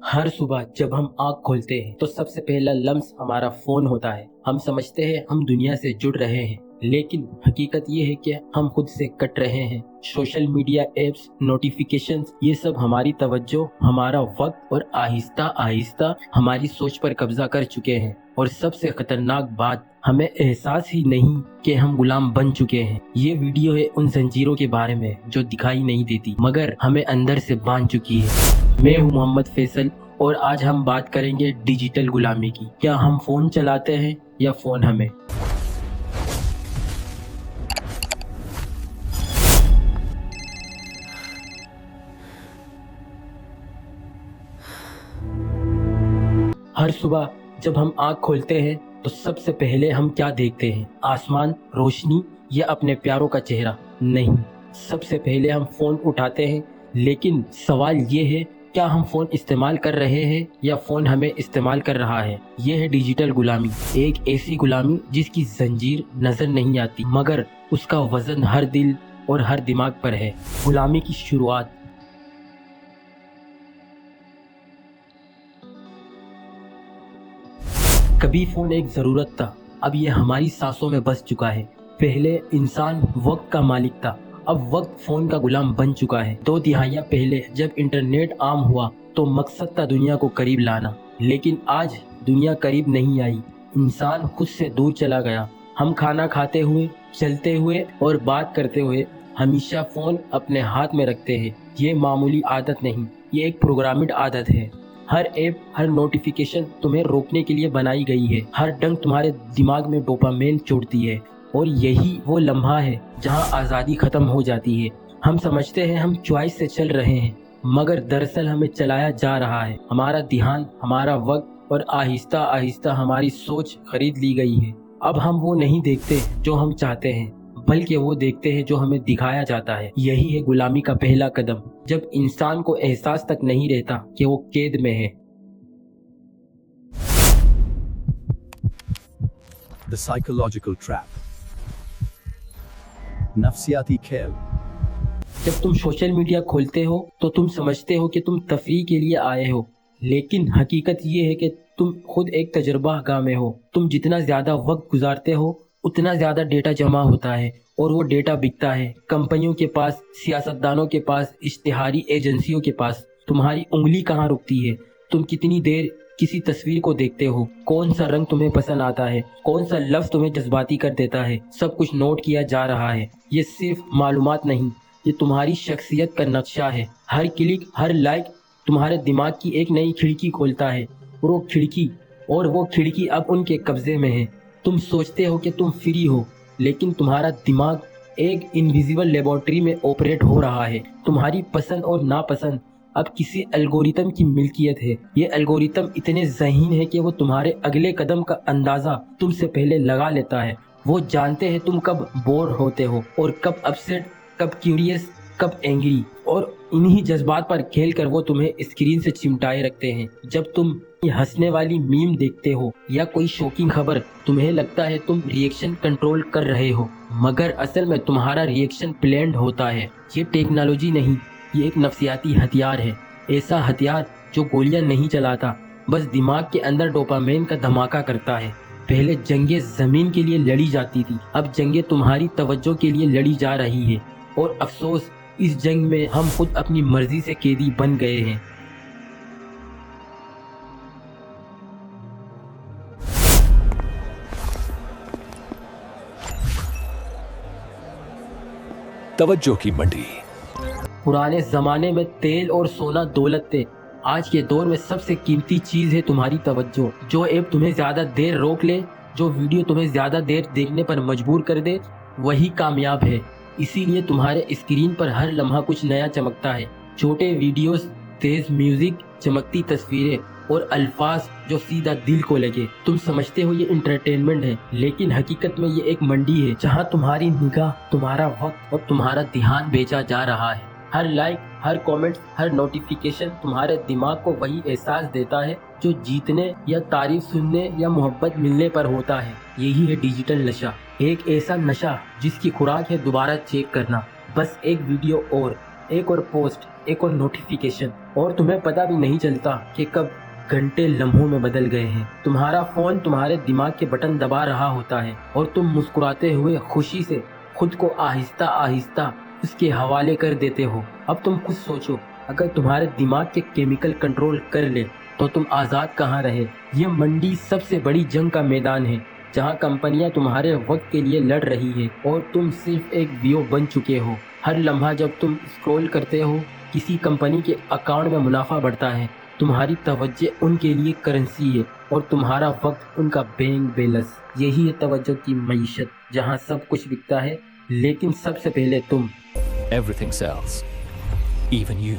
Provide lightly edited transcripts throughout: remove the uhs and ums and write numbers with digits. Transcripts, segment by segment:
हर सुबह जब हम आँख खोलते हैं तो सबसे पहला लम्स हमारा फोन होता है। हम समझते हैं हम दुनिया से जुड़ रहे हैं, लेकिन हकीकत ये है कि हम खुद से कट रहे हैं। सोशल मीडिया एप्स, नोटिफिकेशंस, ये सब हमारी तवज्जो, हमारा वक्त और आहिस्ता आहिस्ता हमारी सोच पर कब्जा कर चुके हैं। और सबसे खतरनाक बात, हमें एहसास ही नहीं कि हम गुलाम बन चुके हैं। ये वीडियो है उन जंजीरों के बारे में जो दिखाई नहीं देती मगर हमें अंदर से बांध चुकी है। मैं हूँ मोहम्मद फैसल और आज हम बात करेंगे डिजिटल गुलामी की। क्या हम फोन चलाते हैं या फोन हमें? हर सुबह जब हम आँख खोलते हैं तो सबसे पहले हम क्या देखते हैं? आसमान, रोशनी या अपने प्यारों का चेहरा? नहीं, सबसे पहले हम फोन उठाते हैं। लेकिन सवाल ये है, क्या हम फोन इस्तेमाल कर रहे हैं या फोन हमें इस्तेमाल कर रहा है? ये है डिजिटल गुलामी, एक ऐसी गुलामी जिसकी जंजीर नजर नहीं आती मगर उसका वजन हर दिल और हर दिमाग पर है। गुलामी की शुरुआत। कभी फोन एक जरूरत था, अब ये हमारी सांसों में बस चुका है। पहले इंसान वक्त का मालिक था, अब वक्त फोन का गुलाम बन चुका है। 2 दिहाइयां पहले जब इंटरनेट आम हुआ तो मकसद था दुनिया को करीब लाना, लेकिन आज दुनिया करीब नहीं आई, इंसान खुद से दूर चला गया। हम खाना खाते हुए, चलते हुए और बात करते हुए हमेशा फोन अपने हाथ में रखते हैं। ये मामूली आदत नहीं, ये एक प्रोग्रामिड आदत है। हर ऐप, हर नोटिफिकेशन तुम्हें रोकने के लिए बनाई गई है। हर डंक तुम्हारे दिमाग में डोपामाइन छोड़ती है और यही वो लम्हा है जहां आज़ादी ख़त्म हो जाती है। हम समझते हैं हम चॉइस से चल रहे हैं मगर दरअसल हमें चलाया जा रहा है। हमारा ध्यान, हमारा वक्त और आहिस्ता आहिस्ता हमारी सोच खरीद ली गई है। अब हम वो नहीं देखते जो हम चाहते हैं, बल्कि वो देखते हैं जो हमें दिखाया जाता है। यही है गुलामी का पहला कदम, जब इंसान को एहसास तक नहीं रहता कि वो कैद में है। The psychological trap. नफ्सियाती खेल। जब तुम सोशल मीडिया खोलते हो तो तुम समझते हो कि तुम तफरीह के लिए आए हो, लेकिन हकीकत ये है कि तुम खुद एक तजर्बागाह में हो। तुम जितना ज़्यादा वक्त गुजारते हो उतना ज़्यादा डेटा जमा होता है और वो डेटा बिकता है कंपनियों के पास, सियासतदानों के पास, इश्तिहारी एजेंसियों के पास। तुम्हारी उंगली कहाँ रुकती है? तुम कितनी देर किसी तस्वीर को देखते हो? कौन सा रंग तुम्हें पसंद आता है? कौन सा लफ्ज़ तुम्हें जज्बाती कर देता है? सब कुछ नोट किया जा रहा है। ये सिर्फ मालूमात नहीं, ये तुम्हारी शख्सियत का नक्शा है। हर क्लिक, हर लाइक तुम्हारे दिमाग की एक नई खिड़की खोलता है और वो खिड़की अब उनके कब्जे में है। तुम सोचते हो कि तुम फ्री हो, लेकिन तुम्हारा दिमाग एक इनविजिबल लेबोरेटरी में ऑपरेट हो रहा है। तुम्हारी पसंद और नापसंद अब किसी एल्गोरिथम की मिल्कियत है। ये एल्गोरिथम इतने ज़हीन है कि वो तुम्हारे अगले कदम का अंदाज़ा तुमसे पहले लगा लेता है। वो जानते हैं तुम कब बोर होते हो और कब अपसेट, कब क्यूरियस, कब एंग्री, और इन्हीं जज्बात पर खेलकर वो तुम्हें स्क्रीन से चिमटाए रखते हैं। जब तुम ये हंसने वाली मीम देखते हो या कोई शॉकिंग खबर, तुम्हें लगता है तुम रिएक्शन कंट्रोल कर रहे हो मगर असल में तुम्हारा रिएक्शन प्लान्ड होता है। ये टेक्नोलॉजी नहीं, ये एक नफ्सियाती हथियार है। ऐसा हथियार जो गोलियां नहीं चलाता, बस दिमाग के अंदर डोपामाइन का धमाका करता है। पहले जंगें ज़मीन के लिए लड़ी जाती थी, अब जंगें तुम्हारी तवज्जो के लिए लड़ी जा रही है। और अफसोस, इस जंग में हम खुद अपनी मर्जी से कैदी बन गए हैं। तवज्जो की मंडी। पुराने जमाने में तेल और सोना दौलत थे, आज के दौर में सबसे कीमती चीज़ है तुम्हारी तवज्जो। जो ऐप तुम्हें ज़्यादा देर रोक ले, जो वीडियो तुम्हें ज़्यादा देर देखने पर मजबूर कर दे, वही कामयाब है। इसीलिए तुम्हारे स्क्रीन पर हर लम्हा कुछ नया चमकता है। छोटे वीडियोस, तेज म्यूजिक, चमकती तस्वीरें और अल्फाज जो सीधा दिल को लगे। तुम समझते हो ये इंटरटेनमेंट है, लेकिन हकीकत में ये एक मंडी है जहाँ तुम्हारी निगाह, तुम्हारा वक्त और तुम्हारा ध्यान बेचा जा रहा है। हर लाइक, हर कमेंट, हर नोटिफिकेशन तुम्हारे दिमाग को वही एहसास देता है जो जीतने या तारीफ सुनने या मोहब्बत मिलने पर होता है। यही है डिजिटल नशा, एक ऐसा नशा जिसकी खुराक है दोबारा चेक करना, बस एक वीडियो एक और पोस्ट, एक और नोटिफिकेशन, और तुम्हें पता भी नहीं चलता कि कब घंटे लम्हों में बदल गए हैं। तुम्हारा फोन तुम्हारे दिमाग के बटन दबा रहा होता है और तुम मुस्कुराते हुए खुशी से खुद को आहिस्ता आहिस्ता उसके हवाले कर देते हो। अब तुम खुद सोचो, अगर तुम्हारे दिमाग के केमिकल कंट्रोल कर ले तो तुम आज़ाद कहाँ रहे। ये मंडी सबसे बड़ी जंग का मैदान है, जहाँ कंपनियां तुम्हारे वक्त के लिए लड़ रही है और तुम सिर्फ एक वीओ बन चुके हो। हर लम्हा जब तुम स्क्रॉल करते हो, किसी कंपनी के अकाउंट में मुनाफा बढ़ता है। तुम्हारी तवज्जो उनके लिए करेंसी है और तुम्हारा वक्त उनका बैंक बैलेंस। यही है तवज्जो की मईशत, जहाँ सब कुछ बिकता है लेकिन सबसे पहले तुम। Everything sells. Even you.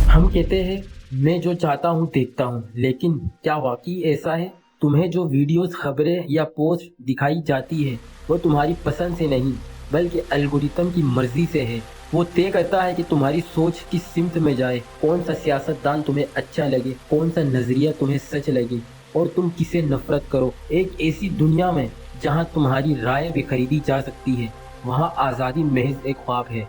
हम कहते हैं मैं जो चाहता हूँ देखता हूँ, लेकिन क्या वाकई ऐसा है? तुम्हें जो वीडियोस, खबरें या पोस्ट दिखाई जाती है वो तुम्हारी पसंद से नहीं बल्कि एल्गोरिथम की मर्जी से है। वो तय करता है कि तुम्हारी सोच किस सिमत में जाए, कौन सा सियासतदान तुम्हें अच्छा लगे, कौन सा नजरिया तुम्हें सच लगे और तुम किसे नफरत करो। एक ऐसी दुनिया में जहां तुम्हारी राय भी खरीदी जा सकती है, वहां आज़ादी महज एक ख्वाब है।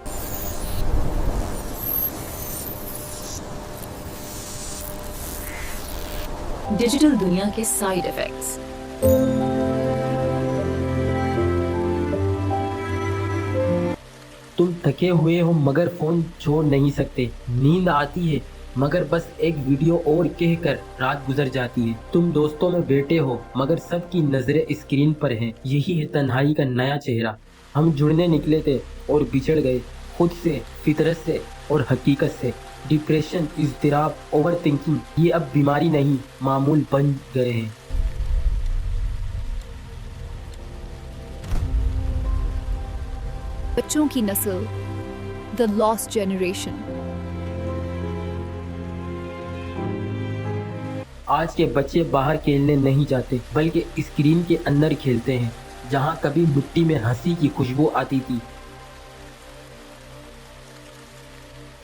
डिजिटल दुनिया के साइड इफेक्ट्स। तुम थके हुए हो मगर फोन छोड़ नहीं सकते, नींद आती है मगर बस एक वीडियो और कहकर रात गुजर जाती है। तुम दोस्तों में बैठे हो मगर सबकी नजरें स्क्रीन पर हैं। यही है तन्हाई का नया चेहरा। हम जुड़ने निकले थे और बिछड़ गए, खुद से, फितरत से और हकीकत से। डिप्रेशन, इज़्तिराब, ओवर थिंकिंग, ये अब बीमारी नहीं मामूल बन गए हैं। बच्चों की नस्ल, द लॉस्ट जनरेशन। आज के बच्चे बाहर खेलने नहीं जाते बल्कि स्क्रीन के अंदर खेलते हैं। जहां कभी मिट्टी में हंसी की खुशबू आती थी,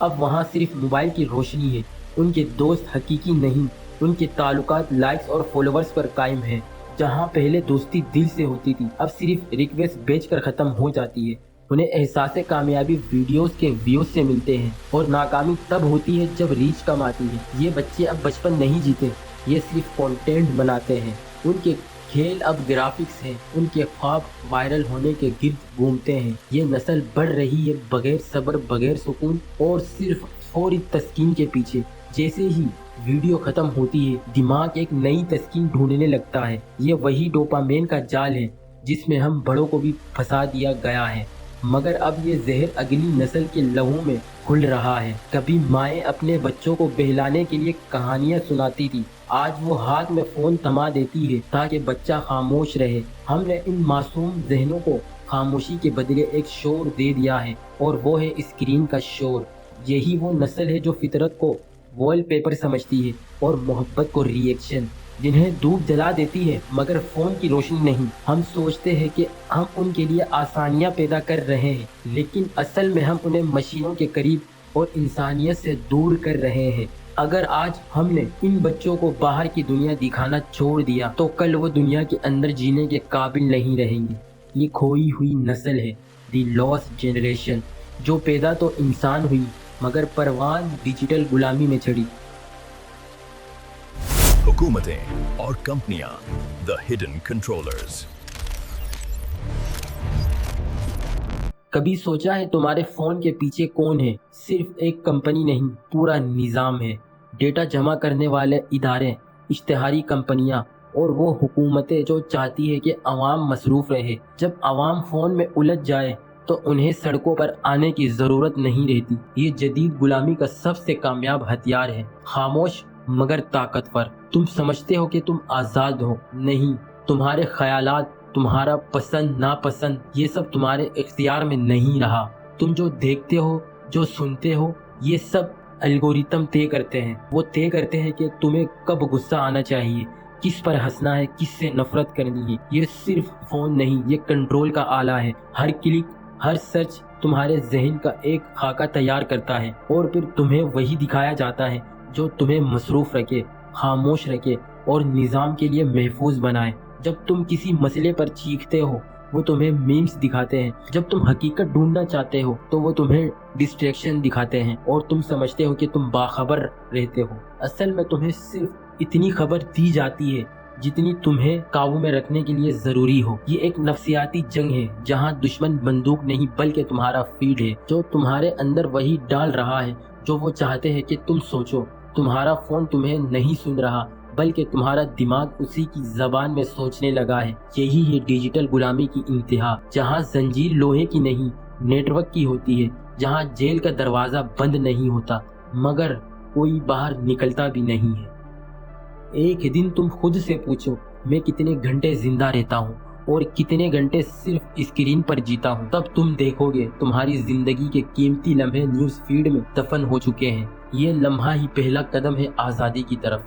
अब वहां सिर्फ मोबाइल की रोशनी है। उनके दोस्त हकीकी नहीं, उनके ताल्लुकात लाइक्स और फॉलोअर्स पर कायम है। जहां पहले दोस्ती दिल से होती थी, अब सिर्फ रिक्वेस्ट बेचकर खत्म हो जाती है। उन्हें एहसास कामयाबी वीडियोस के व्यूज से मिलते हैं और नाकामी तब होती है जब रीच कम आती है। ये बच्चे अब बचपन नहीं जीते, ये सिर्फ कंटेंट बनाते हैं। उनके खेल अब ग्राफिक्स हैं, उनके ख्वाब वायरल होने के गिर्द घूमते हैं। ये नस्ल बढ़ रही है बगैर सब्र, बगैर सुकून और सिर्फ फौरी तस्कीन के पीछे। जैसे ही वीडियो खत्म होती है, दिमाग एक नई तस्कीन ढूंढने लगता है। ये वही डोपामाइन का जाल है जिसमें हम बड़ों को भी फंसा दिया गया है, मगर अब ये जहर अगली नस्ल के लहू में घुल रहा है। कभी माएँ अपने बच्चों को बहलाने के लिए कहानियाँ सुनाती थी, आज वो हाथ में फोन थमा देती है ताकि बच्चा खामोश रहे। हमने इन मासूम जहनों को खामोशी के बदले एक शोर दे दिया है और वो है स्क्रीन का शोर। यही वो नस्ल है जो फितरत को वॉलपेपर समझती है और मोहब्बत को रिएक्शन, जिन्हें धूप जला देती है मगर फोन की रोशनी नहीं। हम सोचते हैं कि हम उनके लिए आसानियां पैदा कर रहे हैं, लेकिन असल में हम उन्हें मशीनों के करीब और इंसानियत से दूर कर रहे हैं। अगर आज हमने इन बच्चों को बाहर की दुनिया दिखाना छोड़ दिया तो कल वो दुनिया के अंदर जीने के काबिल नहीं रहेंगे। ये खोई हुई नस्ल है, दी लॉस्ट जनरेशन, जो पैदा तो इंसान हुई मगर परवान डिजिटल गुलामी में चढ़ी। हुकूमतें और कंपनियां, द हिडन कंट्रोलर्स। कभी सोचा है तुम्हारे फोन के पीछे कौन है? सिर्फ एक कंपनी नहीं, पूरा निज़ाम है। डेटा जमा करने वाले इदारे, इश्तिहारी कंपनियां और वो हुकूमतें जो चाहती है कि अवाम मसरूफ़ रहे। जब अवाम फ़ोन में उलझ जाए तो उन्हें सड़कों पर आने की ज़रूरत नहीं रहती। ये जदीद गुलामी का सबसे कामयाब हथियार है, खामोश मगर ताकतवर। तुम समझते हो कि तुम आज़ाद हो, नहीं। तुम्हारे ख्यालात, तुम्हारा पसंद नापसंद, ये सब तुम्हारे इख्तियार में नहीं रहा। तुम जो देखते हो, जो सुनते हो, ये सब एल्गोरिथम तय करते हैं। वो तय करते हैं कि तुम्हें कब गुस्सा आना चाहिए, किस पर हंसना है, किस से नफरत करनी है। ये सिर्फ फ़ोन नहीं, ये कंट्रोल का आला है। हर क्लिक, हर सर्च तुम्हारे जहन का एक खाका तैयार करता है और फिर तुम्हें वही दिखाया जाता है जो तुम्हें मसरूफ़ रखे, खामोश रखे और निज़ाम के लिए महफूज बनाए। जब तुम किसी मसले पर चीखते हो, وہ تمہیں میمز دکھاتے ہیں. جب تم حقیقت ڈھونڈنا چاہتے ہو تو وہ تمہیں ڈسٹریکشن دکھاتے ہیں اور تم سمجھتے ہو کہ تم باخبر رہتے ہو. اصل میں تمہیں صرف اتنی خبر دی جاتی ہے جتنی تمہیں قابو میں رکھنے کے لیے ضروری ہو. یہ ایک نفسیاتی جنگ ہے جہاں دشمن بندوق نہیں بلکہ تمہارا فیڈ ہے جو تمہارے اندر وہی ڈال رہا ہے جو وہ چاہتے ہیں کہ تم سوچو. تمہارا فون تمہیں نہیں سن رہا بلکہ تمہارا دماغ اسی کی زبان میں سوچنے لگا ہے. یہی ہے ڈیجیٹل غلامی کی انتہا، جہاں زنجیر لوہے کی نہیں نیٹ ورک کی ہوتی ہے، جہاں جیل کا دروازہ بند نہیں ہوتا مگر کوئی باہر نکلتا بھی نہیں ہے. ایک دن تم خود سے پوچھو میں کتنے گھنٹے زندہ رہتا ہوں اور کتنے گھنٹے صرف اسکرین پر جیتا ہوں. تب تم دیکھو گے تمہاری زندگی کے قیمتی لمحے نیوز فیڈ میں دفن ہو چکے ہیں. یہ لمحہ ہی پہلا قدم ہے آزادی کی طرف.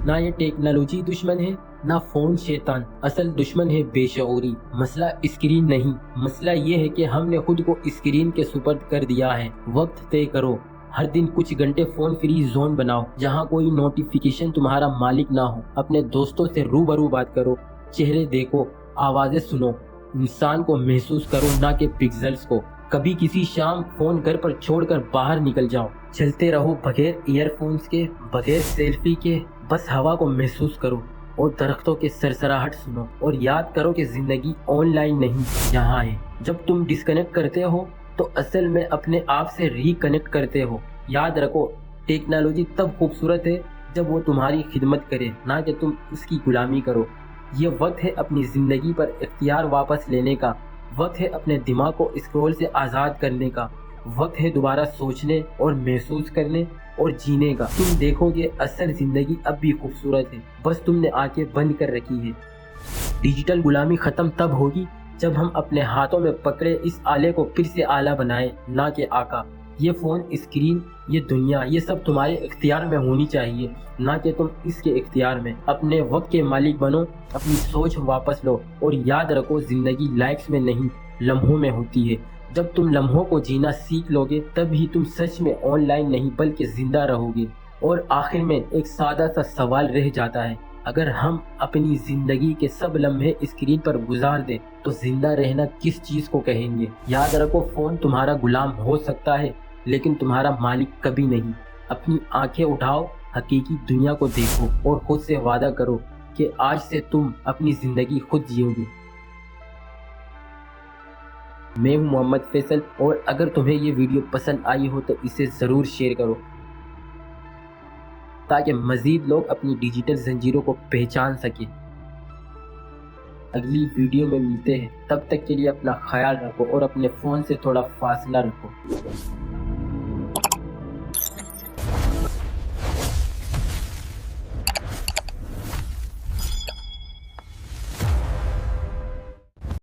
نہ یہ ٹیکنالوجی دشمن ہے نہ فون شیطان، اصل دشمن ہے بے شعوری. مسئلہ اسکرین نہیں، مسئلہ یہ ہے کہ ہم نے خود کو اسکرین کے سپرد کر دیا ہے. وقت طے کرو، ہر دن کچھ گھنٹے فون فری زون بناؤ جہاں کوئی نوٹیفیکیشن تمہارا مالک نہ ہو. اپنے دوستوں سے روبرو بات کرو، چہرے دیکھو، آوازیں سنو. انسان کو محسوس کرو نہ کہ پکسلز کو. کبھی کسی شام فون گھر پر چھوڑ کر باہر نکل جاؤ. چلتے رہو بغیر ایئر فونز کے، بغیر سیلفی کے. بس ہوا کو محسوس کرو اور درختوں کے سرسراہٹ سنو اور یاد کرو کہ زندگی آن لائن نہیں یہاں ہے. جب تم ڈسکنیکٹ کرتے ہو تو اصل میں اپنے آپ سے ری کنیکٹ کرتے ہو. یاد رکھو ٹیکنالوجی تب خوبصورت ہے جب وہ تمہاری خدمت کرے نہ کہ تم اس کی غلامی کرو. یہ وقت ہے اپنی زندگی پر اختیار واپس لینے کا. وقت ہے اپنے دماغ کو اسکرول سے آزاد کرنے کا. وقت ہے دوبارہ سوچنے اور محسوس کرنے اور جینے کا. تم دیکھو گے اصل زندگی اب بھی خوبصورت ہے، بس تم نے آنکھیں بند کر رکھی ہے. ڈیجیٹل غلامی ختم تب ہوگی جب ہم اپنے ہاتھوں میں پکڑے اس آلے کو پھر سے آلہ بنائے نہ کہ آقا. یہ فون، اسکرین، یہ دنیا، یہ سب تمہارے اختیار میں ہونی چاہیے نہ کہ تم اس کے اختیار میں. اپنے وقت کے مالک بنو، اپنی سوچ واپس لو اور یاد رکھو زندگی لائکس میں نہیں لمحوں میں ہوتی ہے. جب تم لمحوں کو جینا سیکھ لو گے تب ہی تم سچ میں آن لائن نہیں بلکہ زندہ رہو گے. اور آخر میں ایک سادہ سا سوال رہ جاتا ہے، اگر ہم اپنی زندگی کے سب لمحے اسکرین پر گزار دیں تو زندہ رہنا کس چیز کو کہیں گے؟ یاد رکھو فون تمہارا غلام ہو سکتا ہے لیکن تمہارا مالک کبھی نہیں. اپنی آنکھیں اٹھاؤ، حقیقی دنیا کو دیکھو اور خود سے وعدہ کرو کہ آج سے تم اپنی زندگی خود جیو گے. میں ہوں محمد فیصل اور اگر تمہیں یہ ویڈیو پسند آئی ہو تو اسے ضرور شیئر کرو تاکہ مزید لوگ اپنی ڈیجیٹل زنجیروں کو پہچان سکیں. اگلی ویڈیو میں ملتے ہیں، تب تک کے لیے اپنا خیال رکھو اور اپنے فون سے تھوڑا فاصلہ رکھو.